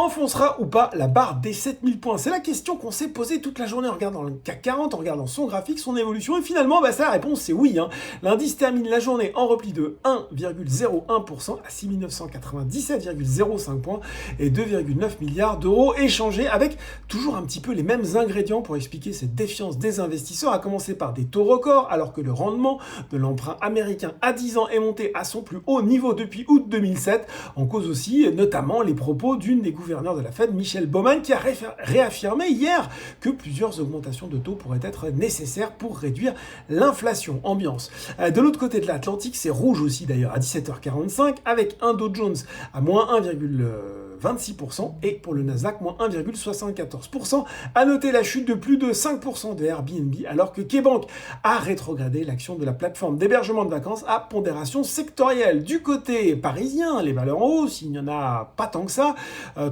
enfoncera ou pas la barre des 7000 points? C'est la question qu'on s'est posée toute la journée en regardant le CAC 40, en regardant son graphique, son évolution, et finalement, la réponse c'est oui. L'indice termine la journée en repli de 1,01% à 6997,05 points et 2,9 milliards d'euros échangés, avec toujours un petit peu les mêmes ingrédients pour expliquer cette défiance des investisseurs, à commencer par des taux records, alors que le rendement de l'emprunt américain à 10 ans est monté à son plus haut niveau depuis août 2007, en cause aussi notamment les propos d'une des gouverneurs de la Fed, Michelle Bowman, qui a réaffirmé hier que plusieurs augmentations de taux pourraient être nécessaires pour réduire l'inflation. Ambiance. De l'autre côté de l'Atlantique, c'est rouge aussi d'ailleurs à 17h45, avec un Dow Jones à moins 1,26% et pour le Nasdaq, moins 1,74%. À noter la chute de plus de 5% de Airbnb, alors que KeyBank a rétrogradé l'action de la plateforme d'hébergement de vacances à pondération sectorielle. Du côté parisien, les valeurs en hausse, il n'y en a pas tant que ça.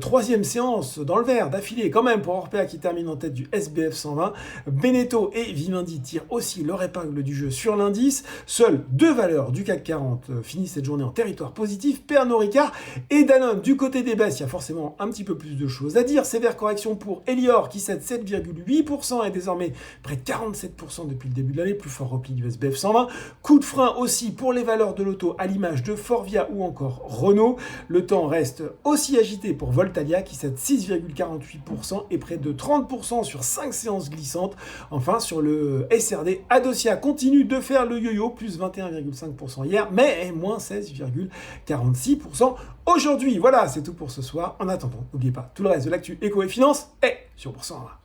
Troisième séance dans le vert d'affilée quand même pour Orpea, qui termine en tête du SBF 120. Beneteau et Vivendi tirent aussi leur épingle du jeu sur l'indice. Seules deux valeurs du CAC 40 finissent cette journée en territoire positif, Pernod Ricard et Danone. Du côté des baisses, il y a forcément un petit peu plus de choses à dire. Sévère correction pour Elior, qui cède 7,8% et désormais près de 47% depuis le début de l'année, plus fort repli du SBF 120. Coup de frein aussi pour les valeurs de l'auto, à l'image de Forvia ou encore Renault. Le temps reste aussi agité pour Voltalia, qui cède 6,48% et près de 30% sur 5 séances glissantes. Enfin, sur le SRD, Adocia continue de faire le yo-yo, plus 21,5% hier, mais moins 16,46% aujourd'hui. Voilà, c'est tout pour ce soir. En attendant, n'oubliez pas, tout le reste de l'actu éco et finance est sur Boursorama.